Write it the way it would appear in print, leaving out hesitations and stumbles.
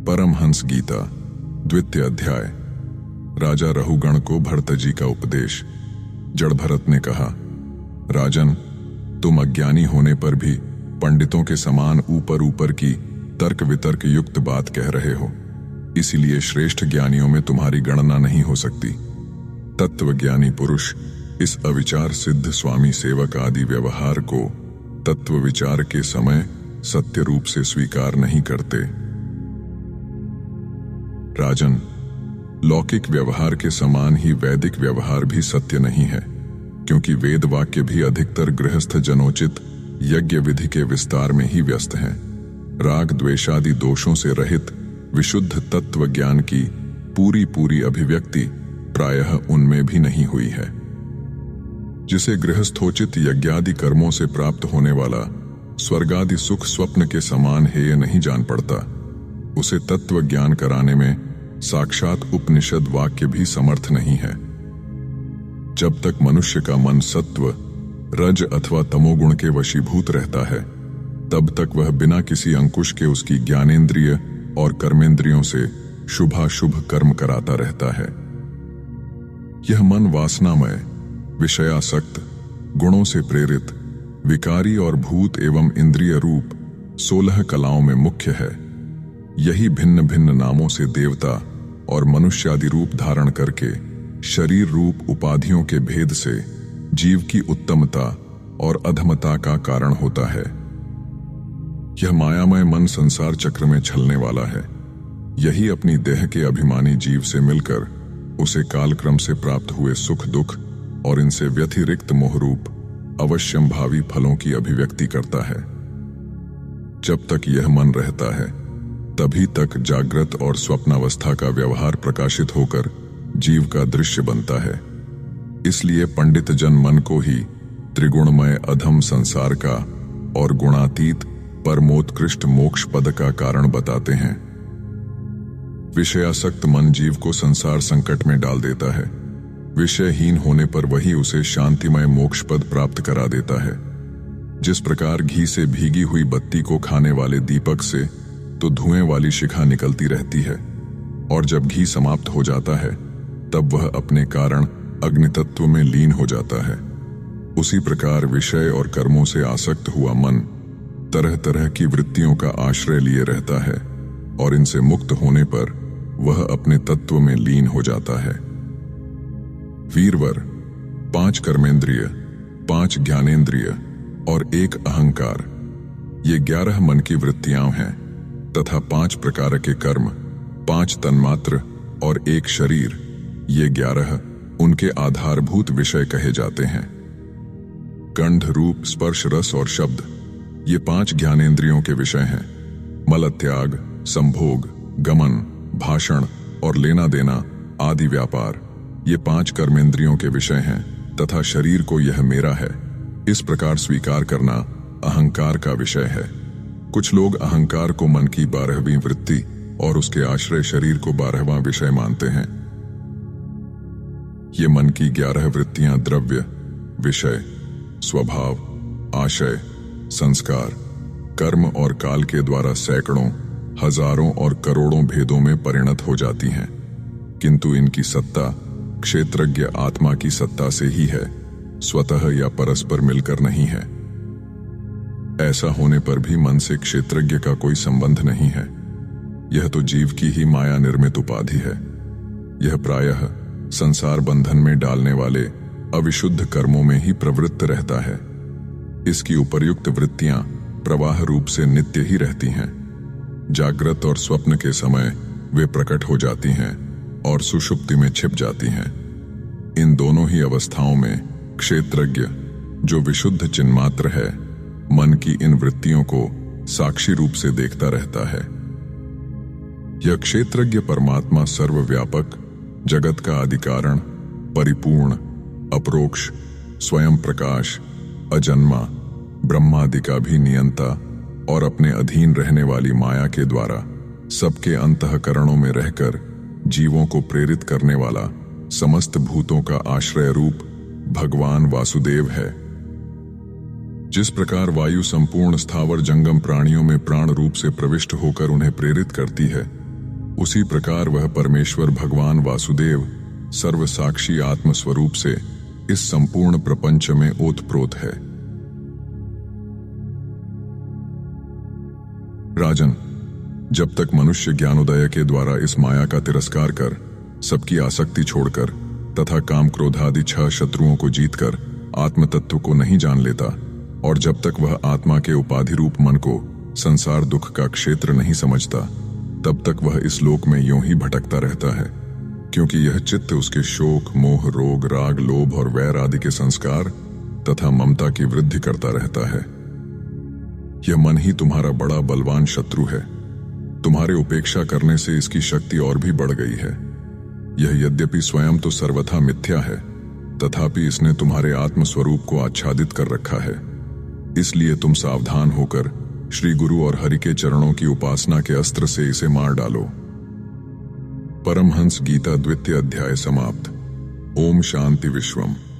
परमहंस गीता द्वितीय अध्याय। राजा रहुगण को भरतजी का उपदेश। जड़ भरत ने कहा, राजन, तुम अज्ञानी होने पर भी पंडितों के समान ऊपर ऊपर की तर्क वितर्क युक्त बात कह रहे हो, इसीलिए श्रेष्ठ ज्ञानियों में तुम्हारी गणना नहीं हो सकती। तत्वज्ञानी पुरुष इस अविचार सिद्ध स्वामी सेवक आदि व्यवहार को तत्व विचार के समय सत्य रूप से स्वीकार नहीं करते। राजन, लौकिक व्यवहार के समान ही वैदिक व्यवहार भी सत्य नहीं है, क्योंकि वेद वाक्य भी अधिकतर गृहस्थ जनोचित यज्ञ विधि के विस्तार में ही व्यस्त हैं। राग द्वेषादि दोषों से रहित विशुद्ध तत्व ज्ञान की पूरी अभिव्यक्ति प्रायः उनमें भी नहीं हुई है। जिसे गृहस्थोचित यज्ञादि कर्मों से प्राप्त होने वाला स्वर्गादि सुख स्वप्न के समान हेय नहीं जान पड़ता, उसे तत्व ज्ञान कराने में साक्षात उपनिषद वाक्य भी समर्थ नहीं है। जब तक मनुष्य का मन सत्व, रज अथवा तमोगुण के वशीभूत रहता है, तब तक वह बिना किसी अंकुश के उसकी ज्ञानेंद्रिय और कर्मेंद्रियों से शुभाशुभ कर्म कराता रहता है। यह मन वासनामय, विषयासक्त, गुणों से प्रेरित, विकारी और भूत एवं इंद्रिय रूप 16 कलाओं में मुख्य है। यही भिन्न भिन्न नामों से देवता और मनुष्यादि रूप धारण करके शरीर रूप उपाधियों के भेद से जीव की उत्तमता और अधमता का कारण होता है। यह मायामय मन संसार चक्र में छलने वाला है। यही अपनी देह के अभिमानी जीव से मिलकर उसे कालक्रम से प्राप्त हुए सुख दुख और इनसे व्यतिरिक्त मोहरूप अवश्यम भावी फलों की अभिव्यक्ति करता है। जब तक यह मन रहता है, तभी तक जागृत और स्वप्नावस्था का व्यवहार प्रकाशित होकर जीव का दृश्य बनता है। इसलिए पंडित जन मन को ही त्रिगुणमय अधम संसार का और गुणातीत परमोत्कृष्ट मोक्ष पद का कारण बताते हैं। विषयासक्त मन जीव को संसार संकट में डाल देता है। विषयहीन होने पर वही उसे शांतिमय मोक्ष पद प्राप्त करा देता है। जिस प्रकार घी से भीगी हुई बत्ती को खाने वाले दीपक से तो धुएं वाली शिखा निकलती रहती है, और जब घी समाप्त हो जाता है तब वह अपने कारण अग्नितत्व में लीन हो जाता है। उसी प्रकार विषय और कर्मों से आसक्त हुआ मन तरह तरह की वृत्तियों का आश्रय लिए रहता है, और इनसे मुक्त होने पर वह अपने तत्व में लीन हो जाता है। वीरवर, 5 कर्मेंद्रिय, 5 ज्ञानेंद्रिय और 1 अहंकार, ये 11 मन की वृत्तियां हैं, तथा 5 प्रकार के कर्म, 5 तन्मात्र और 1 शरीर, ये 11 उनके आधारभूत विषय कहे जाते हैं। गंध, रूप, स्पर्श, रस और शब्द, ये 5 ज्ञानेंद्रियों के विषय हैं। मलत्याग, संभोग, गमन, भाषण और लेना देना आदि व्यापार, ये 5 कर्मेंद्रियों के विषय हैं, तथा शरीर को यह मेरा है इस प्रकार स्वीकार करना अहंकार का विषय है। कुछ लोग अहंकार को मन की 12वीं वृत्ति और उसके आश्रय शरीर को 12वां विषय मानते हैं। ये मन की 11 वृत्तियां द्रव्य, विषय, स्वभाव, आशय, संस्कार, कर्म और काल के द्वारा सैकड़ों, हजारों और करोड़ों भेदों में परिणत हो जाती हैं, किंतु इनकी सत्ता क्षेत्रज्ञ आत्मा की सत्ता से ही है, स्वतः या परस्पर मिलकर नहीं है। ऐसा होने पर भी मन से क्षेत्रज्ञ का कोई संबंध नहीं है। यह तो जीव की ही माया निर्मित उपाधि है। यह प्रायः संसार बंधन में डालने वाले अविशुद्ध कर्मों में ही प्रवृत्त रहता है। इसकी उपर्युक्त वृत्तियां प्रवाह रूप से नित्य ही रहती हैं। जागृत और स्वप्न के समय वे प्रकट हो जाती हैं और सुषुप्ति में छिप जाती हैं। इन दोनों ही अवस्थाओं में क्षेत्रज्ञ, जो विशुद्ध चिन्मात्र है, मन की इन वृत्तियों को साक्षी रूप से देखता रहता है। यह क्षेत्रज्ञ परमात्मा सर्वव्यापक, जगत का अधिकारण, परिपूर्ण, अपरोक्ष, स्वयं प्रकाश, अजन्मा, ब्रह्मादि का भी नियंता और अपने अधीन रहने वाली माया के द्वारा सबके अंतःकरणों में रहकर जीवों को प्रेरित करने वाला समस्त भूतों का आश्रय रूप भगवान वासुदेव है। जिस प्रकार वायु संपूर्ण स्थावर जंगम प्राणियों में प्राण रूप से प्रविष्ट होकर उन्हें प्रेरित करती है, उसी प्रकार वह परमेश्वर भगवान वासुदेव सर्वसाक्षी आत्मस्वरूप से इस संपूर्ण प्रपंच में ओतप्रोत है। राजन, जब तक मनुष्य ज्ञानोदय के द्वारा इस माया का तिरस्कार कर, सबकी आसक्ति छोड़कर तथा काम क्रोध आदि 6 शत्रुओं को जीतकर आत्म तत्व को नहीं जान लेता, और जब तक वह आत्मा के उपाधि रूप मन को संसार दुख का क्षेत्र नहीं समझता, तब तक वह इस लोक में यूं ही भटकता रहता है, क्योंकि यह चित्त उसके शोक, मोह, रोग, राग, लोभ और वैर आदि के संस्कार तथा ममता की वृद्धि करता रहता है। यह मन ही तुम्हारा बड़ा बलवान शत्रु है। तुम्हारे उपेक्षा करने से इसकी शक्ति और भी बढ़ गई है। यह यद्यपि स्वयं तो सर्वथा मिथ्या है, तथापि इसने तुम्हारे आत्मस्वरूप को आच्छादित कर रखा है। इसलिए तुम सावधान होकर श्री गुरु और हरि के चरणों की उपासना के अस्त्र से इसे मार डालो। परमहंस गीता 2य अध्याय समाप्त। ओम शांति विश्वम।